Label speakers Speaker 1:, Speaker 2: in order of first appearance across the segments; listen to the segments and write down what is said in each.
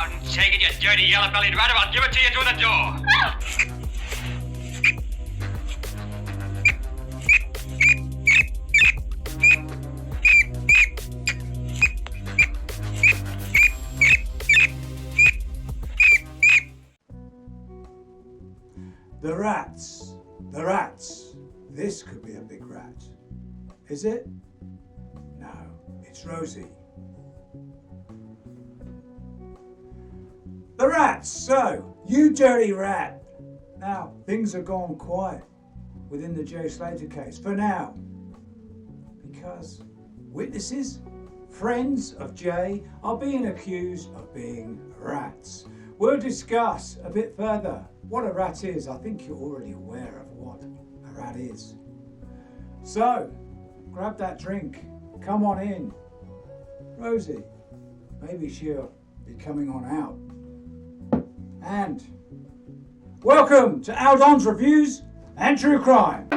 Speaker 1: on, take it, you dirty yellow-bellied rat, or I'll give it to you through the door.
Speaker 2: The rats. The rats. This could be a big rat. Is it? No, it's Rosie. The rats. So, you dirty rat. Now, things have gone quiet within the J. Slater case for now. Because witnesses, friends of Jay, are being accused of being rats. We'll discuss a bit further what a rat is. I think you're already aware of what a rat is. So, grab that drink. Come on in. Rosie, maybe she'll be coming on out. And welcome to Aldon's Reviews and True Crime.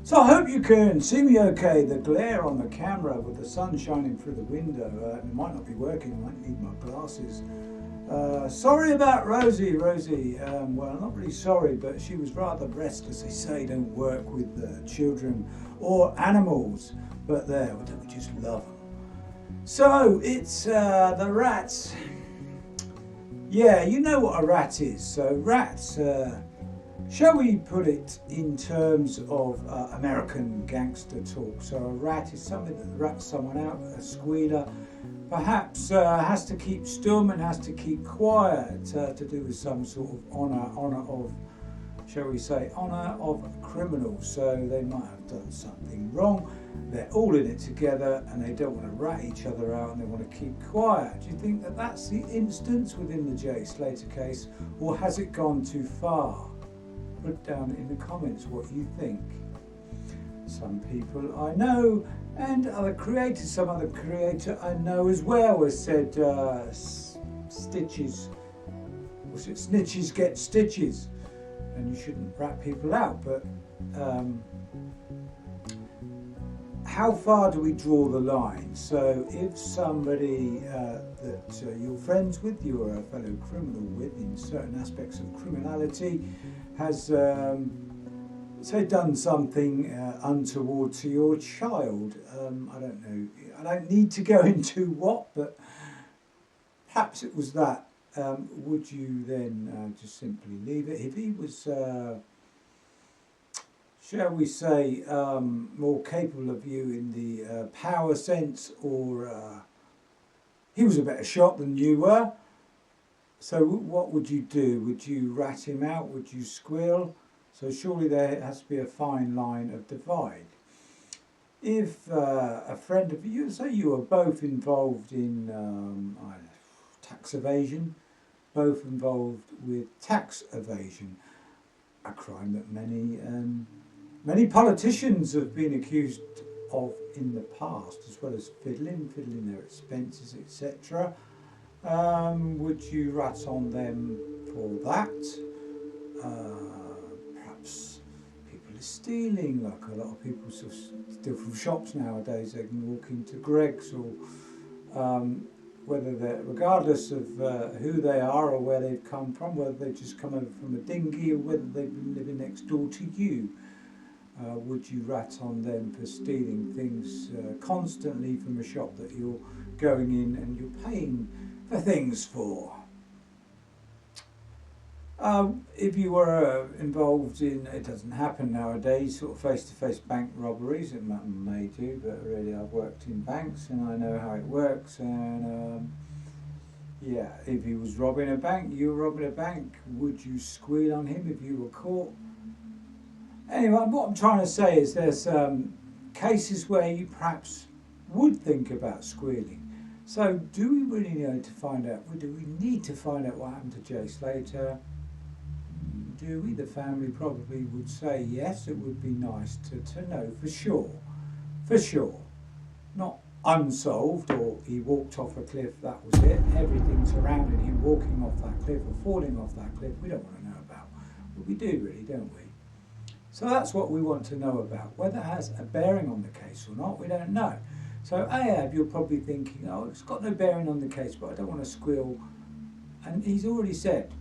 Speaker 2: So I hope you can see me okay. The glare on the camera with the sun shining through the window, it might not be working. I might need my glasses. Sorry about Rosie. Well, not really sorry, but she was rather restless. They say don't work with children or animals, but there, we just love them. So it's the rats. Yeah, you know what a rat is. So rats, shall we put it in terms of American gangster talk? So a rat is something that rats someone out, a squealer. Perhaps has to keep stum and has to keep quiet to do with some sort of honour of, shall we say, honour of criminals. So they might have done something wrong. They're all in it together and they don't want to rat each other out and they want to keep quiet. Do you think that that's the instance within the J. Slater case, or has it gone too far? Put down in the comments what you think. Some people I know and some other creator I know as well has said stitches, was it snitches get stitches, and you shouldn't rat people out, but how far do we draw the line? So if somebody that you're friends with, you're a fellow criminal with in certain aspects of criminality, has say done something untoward to your child, I don't know, I don't need to go into what, but perhaps it was that, would you then just simply leave it? If he was, shall we say, more capable of you in the power sense, or he was a better shot than you were, so what would you do? Would you rat him out? Would you squeal? So surely there has to be a fine line of divide. If a friend of you, say you were both involved in tax evasion, both involved with tax evasion, a crime that many politicians have been accused of in the past, as well as fiddling their expenses, etc. Would you rat on them for that? Perhaps people are stealing, like a lot of people sort of steal from shops nowadays. They can walk into Greggs, or whether they're, regardless of who they are or where they've come from, whether they've just come over from a dinghy or whether they've been living next door to you. Would you rat on them for stealing things constantly from a shop that you're going in and you're paying for things for? If you were involved in, it doesn't happen nowadays, sort of face-to-face bank robberies, it may do, but really I've worked in banks and I know how it works, and yeah, if he was robbing a bank, you were robbing a bank, would you squeal on him if you were caught? Anyway, what I'm trying to say is there's cases where you perhaps would think about squealing. So, do we really need to find out? Do we need to find out what happened to Jay Slater? Do we? The family probably would say yes. It would be nice to know for sure. For sure. Not unsolved, or he walked off a cliff, that was it. Everything surrounding him walking off that cliff or falling off that cliff, we don't want to know about. But we do really, don't we? So that's what we want to know about. Whether it has a bearing on the case or not, we don't know. So Ahab, you're probably thinking, oh, it's got no bearing on the case, but I don't want to squeal. And he's already said,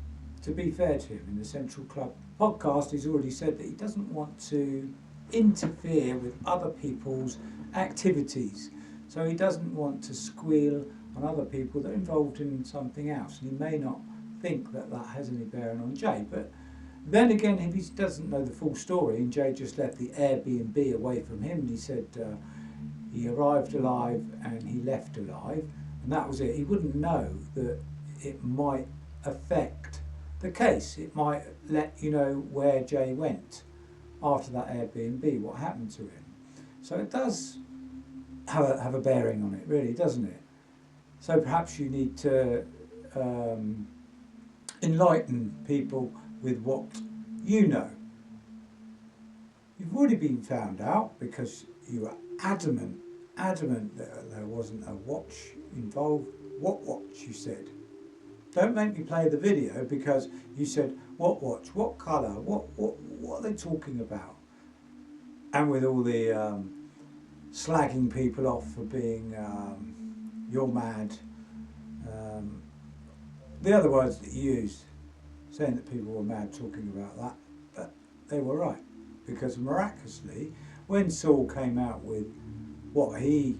Speaker 2: to be fair to him, in the Central Club podcast, he's already said that he doesn't want to interfere with other people's activities. So he doesn't want to squeal on other people that are involved in something else. And he may not think that that has any bearing on Jay. But then again, if he doesn't know the full story, and Jay just left the Airbnb away from him, and he said he arrived alive and he left alive, and that was it. He wouldn't know that it might affect the case. It might let you know where Jay went after that Airbnb, what happened to him. So it does have a bearing on it, really, doesn't it? So perhaps you need to enlighten people with what you know. You've already been found out because you were adamant that there wasn't a watch involved. What watch, you said? Don't make me play the video because you said, what watch, what colour, what are they talking about? And with all the slagging people off for being, you're mad, the other words that you used, saying that people were mad talking about that, but they were right. Because miraculously, when Saul came out with what he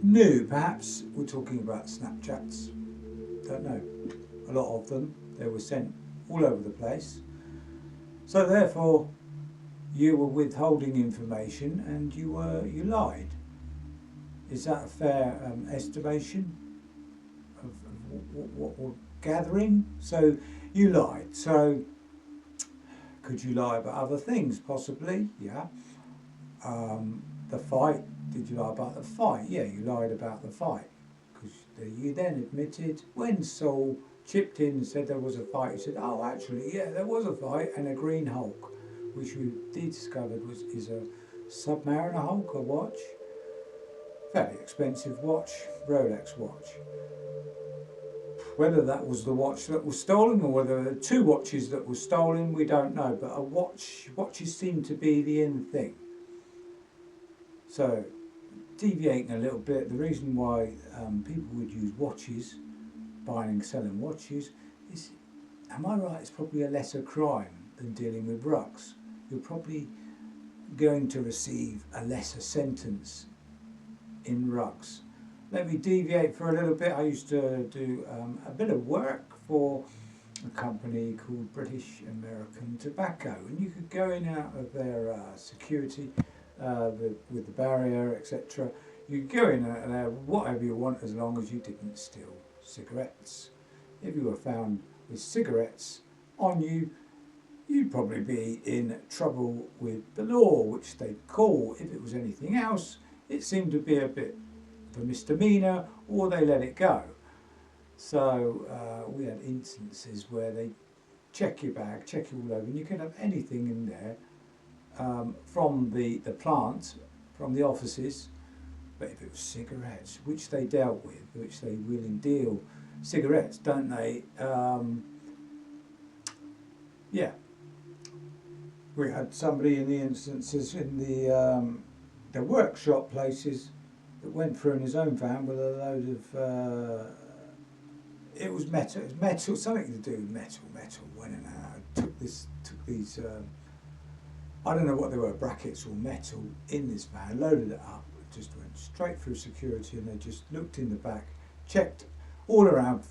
Speaker 2: knew, perhaps we're talking about Snapchats, don't know, a lot of them, they were sent all over the place. So therefore, you were withholding information and you lied. Is that a fair estimation of what we're gathering? So you lied. So could you lie about other things? Possibly, yeah. The fight, did you lie about the fight? Yeah, you lied about the fight. Because you then admitted, when Saul chipped in and said there was a fight, he said, oh, actually, yeah, there was a fight, and a green Hulk, which we discovered is a Submariner Hulk, a watch. Fairly expensive watch, Rolex watch. Whether that was the watch that was stolen or whether there were two watches that were stolen, we don't know. But watches seem to be the in thing. So, deviating a little bit, the reason why people would use watches, buying and selling watches, is, am I right, it's probably a lesser crime than dealing with rugs. You're probably going to receive a lesser sentence in rugs. Let me deviate for a little bit. I used to do a bit of work for a company called British American Tobacco, and you could go in and out of their security with the barrier, etc. You could go in and out whatever you want as long as you didn't steal cigarettes. If you were found with cigarettes on you, you'd probably be in trouble with the law, which they'd call, if it was anything else, it seemed to be a bit of a misdemeanour, or they let it go. So we had instances where they check your bag, check you all over, and you could have anything in there from the plant, from the offices, but if it was cigarettes, which they dealt with, which they really deal cigarettes, don't they? Yeah. We had somebody in the instances in the workshop places that went through in his own van with a load of it was metal, something to do with metal, went in and out, took these I don't know what they were, brackets or metal in this van, loaded it up, just went straight through security, and they just looked in the back, checked all around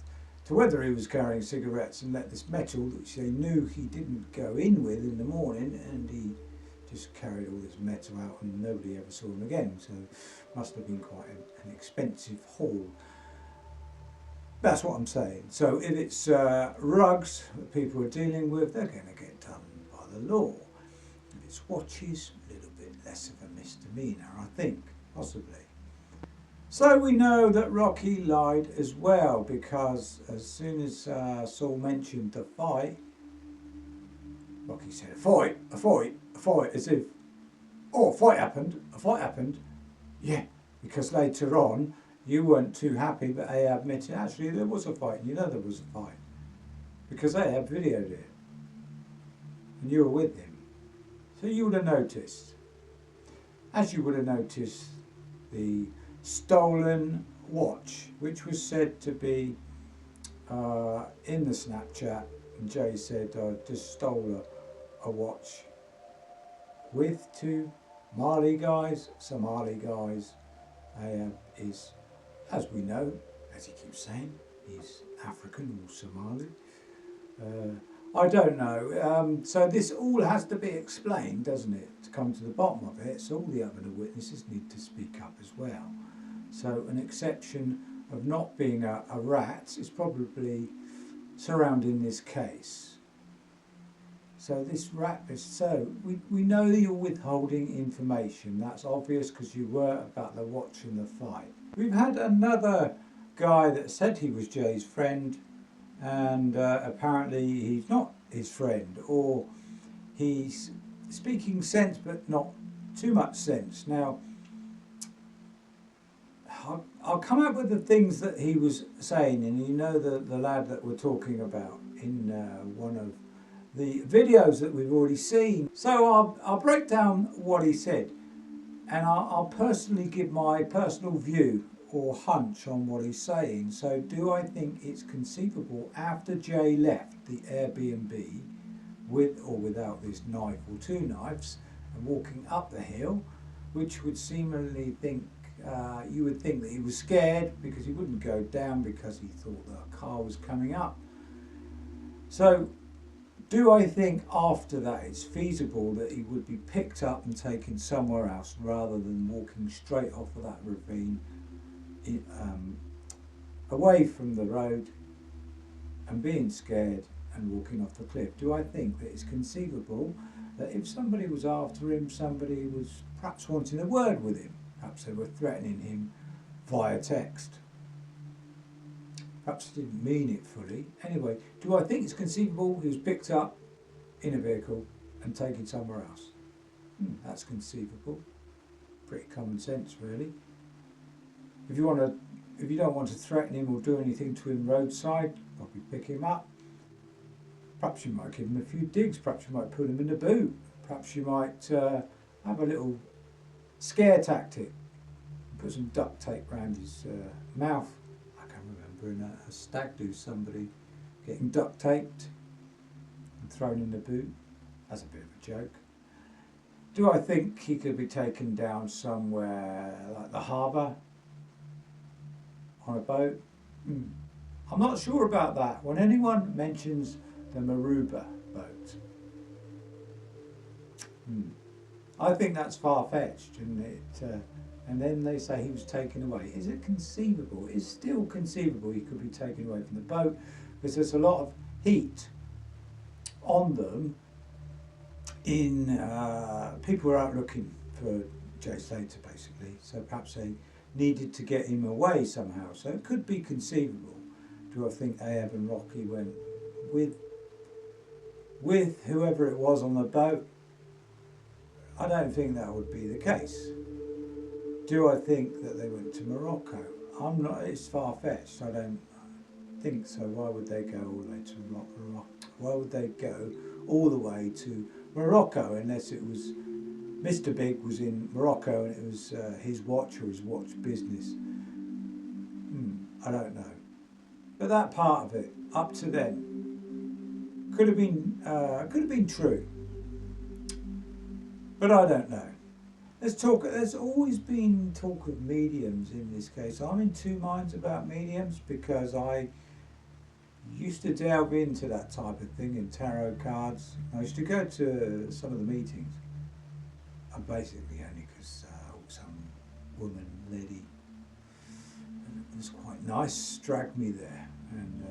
Speaker 2: to whether he was carrying cigarettes, and let this metal, which they knew he didn't go in with in the morning, and he just carried all this metal out and nobody ever saw him again. So must have been quite an expensive haul. That's what I'm saying. So if it's rugs that people are dealing with, they're going to get done by the law. If it's watches, a little bit less of a misdemeanour, I think, possibly. So we know that Rocky lied as well, because as soon as Saul mentioned the fight, Rocky said, a fight, as if, oh, a fight happened. Yeah, because later on you weren't too happy, but Ahab admitted actually there was a fight, and you know there was a fight, because Ahab videoed it, and you were with him. So you would have noticed, as you would have noticed, the stolen watch, which was said to be in the Snapchat, and Jay said, I just stole a watch with two Somali guys. Ahab is, as we know, as he keeps saying, he's African or Somali. I don't know. So this all has to be explained, doesn't it, to come to the bottom of it. So all the other witnesses need to speak up as well. So an exception of not being a rat is probably surrounding this case. So this rat is, so we know that you're withholding information. That's obvious because you were about the watch and the fight. We've had another guy that said he was Jay's friend, and apparently he's not his friend, or he's speaking sense but not too much sense. Now, I'll come up with the things that he was saying, and you know the lad that we're talking about in one of the videos that we've already seen. So I'll break down what he said, and I'll personally give my personal view or hunch on what he's saying. So do I think it's conceivable after Jay left the Airbnb with or without this knife or two knives and walking up the hill, which would seemingly think you would think that he was scared because he wouldn't go down because he thought that a car was coming up. So do I think after that it's feasible that he would be picked up and taken somewhere else rather than walking straight off of that ravine away from the road and being scared and walking off the cliff? Do I think that it's conceivable that if somebody was after him, somebody was perhaps wanting a word with him, perhaps they were threatening him via text, perhaps they didn't mean it fully. Anyway, do I think it's conceivable he was picked up in a vehicle and taken somewhere else? That's conceivable. Pretty common sense, really. If you don't want to threaten him or do anything to him roadside, probably pick him up. Perhaps you might give him a few digs. Perhaps you might put him in the boot. Perhaps you might have a little scare tactic. Put some duct tape around his mouth. I can remember in a stag do somebody getting duct taped and thrown in the boot. That's a bit of a joke. Do I think he could be taken down somewhere like the harbour on a boat? I'm not sure about that. When anyone mentions the Maruba boat, I think that's far-fetched, isn't it? And then they say he was taken away. Is it conceivable? It's still conceivable he could be taken away from the boat because there's a lot of heat on them. People were out looking for Jay Slater, basically. So perhaps they needed to get him away somehow. So it could be conceivable. Do I think Ahab and Rocky went with whoever it was on the boat? I don't think that would be the case. Do I think that they went to Morocco? I'm not. It's far-fetched. I don't think so. Why would they go all the way to Morocco? Why would they go all the way to Morocco unless it was Mr. Big was in Morocco and it was his watch or his watch business? I don't know. But that part of it, up to then, could have been true. But I don't know. There's always been talk of mediums in this case. I'm in two minds about mediums because I used to delve into that type of thing in tarot cards. I used to go to some of the meetings, basically only because some woman, lady, it was quite nice, dragged me there. And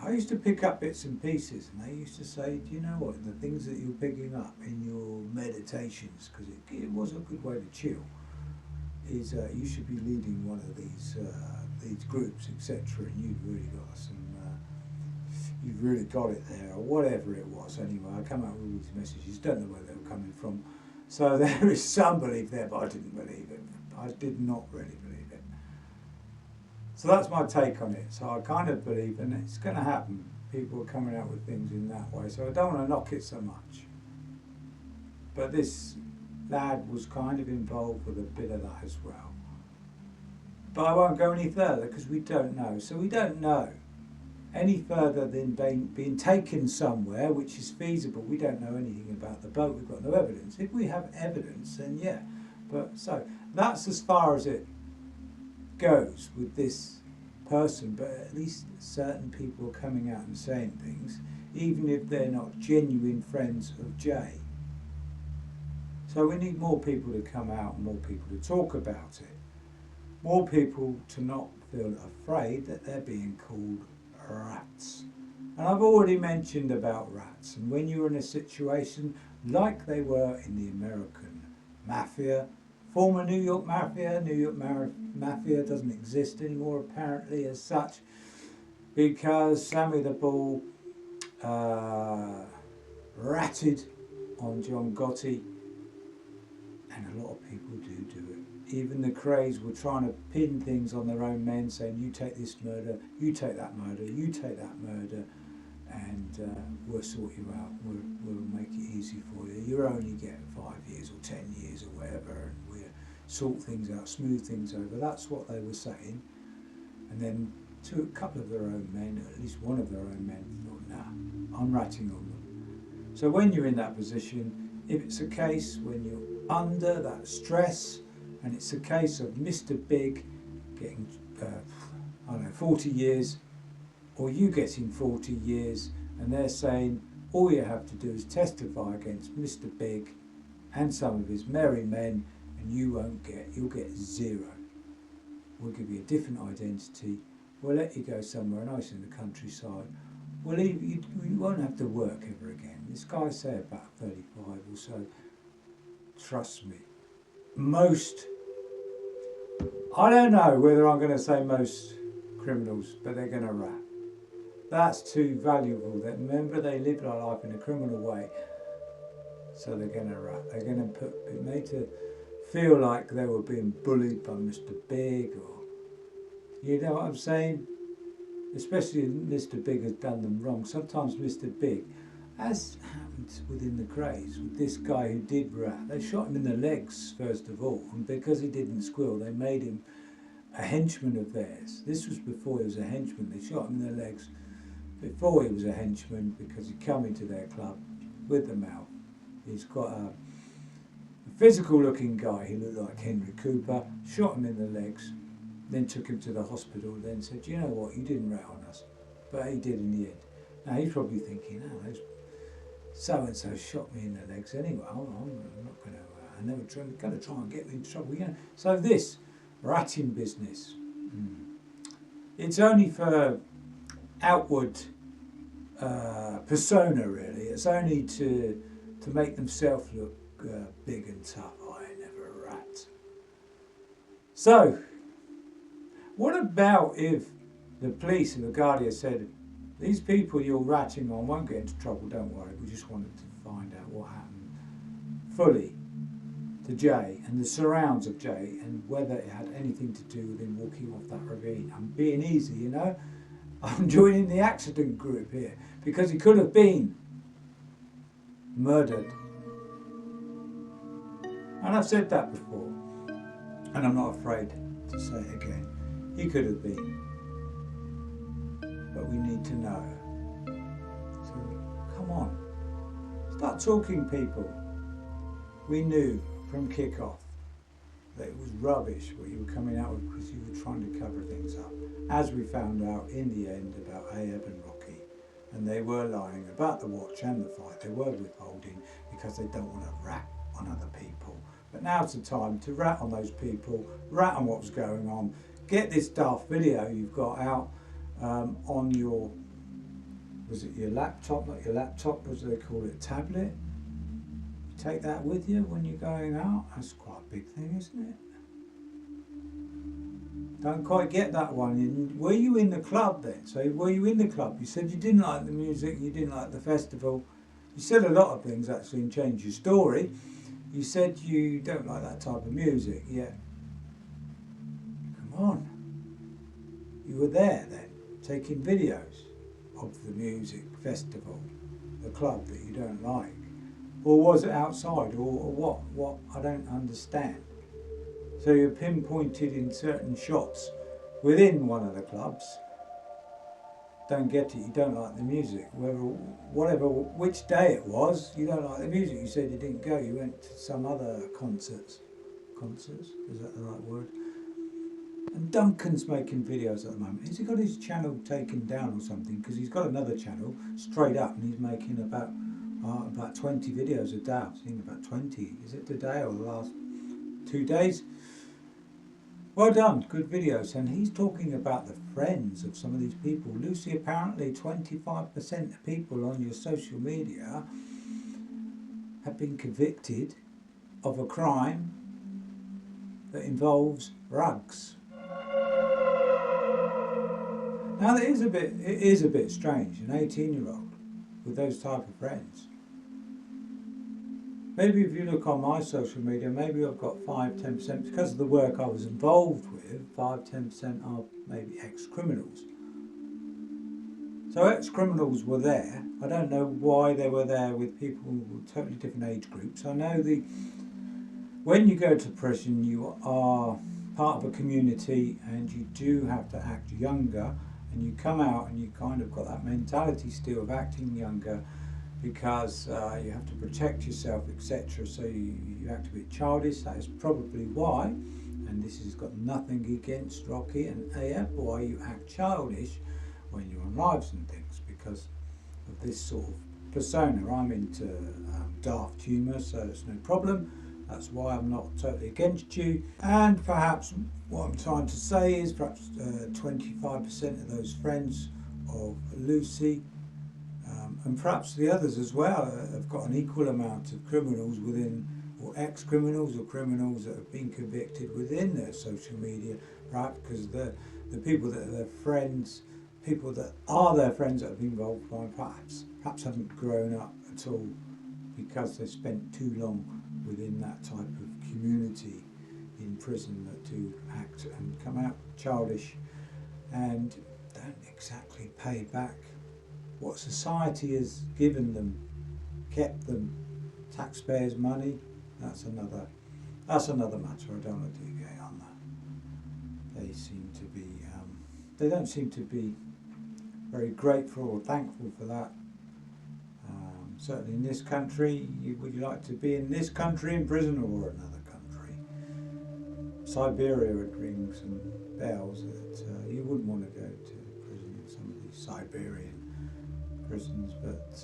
Speaker 2: I used to pick up bits and pieces, and they used to say, do you know what, the things that you're picking up in your meditations, because it was a good way to chill, is you should be leading one of these groups, etc. And you've really got you've really got it there, or whatever it was. Anyway, I come out with all these messages, don't know where they were coming from. So there is some belief there, but I didn't believe it. I did not really believe it. So that's my take on it. So I kind of believe, and it's going to happen. People are coming out with things in that way. So I don't want to knock it so much. But this lad was kind of involved with a bit of that as well. But I won't go any further because we don't know. So we don't know any further than being taken somewhere, which is feasible. We don't know anything about the boat. We've got no evidence. If we have evidence, then yeah. But so that's as far as it goes with this person. But at least certain people are coming out and saying things, even if they're not genuine friends of Jay. So we need more people to come out and more people to talk about it. More people to not feel afraid that they're being called rats. And I've already mentioned about rats, and when you're in a situation like they were in the American Mafia, former New York Mafia, Mafia doesn't exist anymore apparently as such, because Sammy the Bull ratted on John Gotti, and a lot of people do it. Even the Krays were trying to pin things on their own men, saying you take this murder, you take that murder, you take that murder, and we'll sort you out, we'll make it easy for you. You only get 5 years or 10 years or whatever, and we'll sort things out, smooth things over. That's what they were saying. And then a couple of their own men, at least one of their own men, thought, nah, I'm ratting on them. So when you're in that position, if it's a case when you're under that stress, and it's a case of Mr. Big getting, 40 years, or you getting 40 years, and they're saying all you have to do is testify against Mr. Big and some of his merry men, and you'll get 0. We'll give you a different identity. We'll let you go somewhere nice in the countryside. You won't have to work ever again. This guy said about 35 or so. Trust me. I don't know whether I'm going to say most criminals, but they're going to rat. That's too valuable. Remember, they live their life in a criminal way, so they're going to rat. They're going to be made to feel like they were being bullied by Mr. Big, or you know what I'm saying? Especially if Mr. Big has done them wrong. Sometimes Mr. Big, as happened within the Krays, with this guy who did rat, they shot him in the legs first of all, and because he didn't squeal, they made him a henchman of theirs. This was before he was a henchman. They shot him in the legs before he was a henchman, because he'd come into their club with the mouth. He's got a physical looking guy, he looked like Henry Cooper, shot him in the legs, then took him to the hospital, then said, you know what, you didn't rat on us, but he did in the end. Now he's probably thinking, oh, those so-and-so shot me in the legs anyway, I'm not going to, I never going to try and get me in trouble, you know. So this ratting business, it's only for outward persona really. It's only to make themselves look big and tough. I ain't never a rat. So, what about if the police and the Guardian said, these people you're ratting on won't get into trouble, don't worry, we just wanted to find out what happened fully to Jay and the surrounds of Jay, and whether it had anything to do with him walking off that ravine. I'm being easy, you know. I'm joining the accident group here, because he could have been murdered. And I've said that before, and I'm not afraid to say it again. He could have been. But we need to know. So, come on. Start talking, people. We knew from kick-off that it was rubbish what you were coming out with, because you were trying to cover things up. As we found out in the end about Ahab and Rocky. And they were lying about the watch and the fight. They were withholding because they don't want to rat on other people. But now's the time to rat on those people, rat on what's going on. Get this daft video you've got out on your, was it your laptop, not your laptop, what do they call it, tablet? You take that with you when you're going out. That's quite a big thing, isn't it? Don't quite get that one. And were you in the club then? So were you in the club? You said you didn't like the music, you didn't like the festival. You said a lot of things actually and changed your story. You said you don't like that type of music. Yeah. Come on. You were there then, taking videos of the music festival, the club that you don't like. Or was it outside, or what? What? I don't understand. So you're pinpointed in certain shots within one of the clubs. Don't get it, you don't like the music. Whatever, which day it was, you don't like the music. You said you didn't go, you went to some other concerts. Concerts? Is that the right word? And Duncan's making videos at the moment. Has he got his channel taken down or something? Because he's got another channel, Straight Up, and he's making about 20 videos a day. I've seen about 20. Is it today or the last 2 days? Well done, good videos. And he's talking about the friends of some of these people. Lucy, apparently 25% of people on your social media have been convicted of a crime that involves rugs. Now it is a bit strange, an 18-year-old with those type of friends. Maybe if you look on my social media, maybe I've got 5-10%, because of the work I was involved with, 5-10% are maybe ex-criminals. So ex-criminals were there. I don't know why they were there with people with totally different age groups. I know when you go to prison, you are part of a community and you do have to act younger, and you come out and you kind of got that mentality still of acting younger, because you have to protect yourself, etc. So you act a bit childish. That is probably why, and this has got nothing against Rocky and AF, why you act childish when you're on lives and things, because of this sort of persona. I'm into daft humour, so it's no problem. That's why I'm not totally against you. And perhaps what I'm trying to say is perhaps 25% of those friends of Lucy, and perhaps the others as well, have got an equal amount of criminals within, or ex-criminals or criminals that have been convicted within their social media, perhaps because the people that are their friends, people that are their friends that have been involved by perhaps haven't grown up at all, because they've spent too long within that type of community in prison, that do act and come out childish and don't exactly pay back what society has given them, kept them, taxpayers' money. That's another matter. I don't want to deviate on that. They don't seem to be very grateful or thankful for that. Certainly in this country, would you like to be in this country in prison or another country? Siberia would ring some bells that you wouldn't want to go to prison in some of these Siberian prisons, but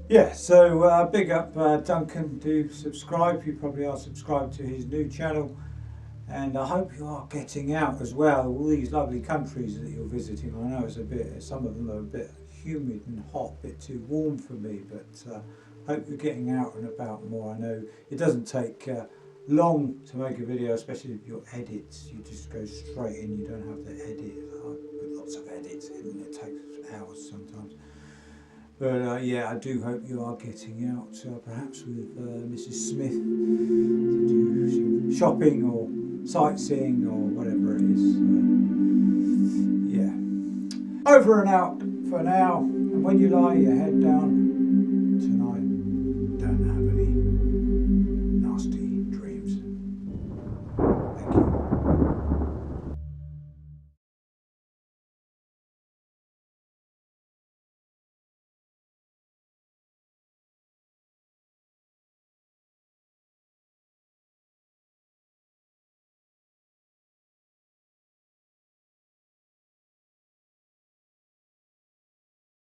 Speaker 2: yeah, so big up Duncan. Do subscribe. You probably are subscribed to his new channel, and I hope you are getting out as well. All these lovely countries that you're visiting. I know some of them are a bit humid and hot, a bit too warm for me, but hope you're getting out and about more. I know it doesn't take long to make a video, especially if your edits, you just go straight in, you don't have to edit. I put lots of edits in, and it takes hours sometimes. But yeah, I do hope you are getting out, perhaps with Mrs. Smith, to do some shopping or sightseeing or whatever it is. Yeah. Over and out for now. And when you lie your head down,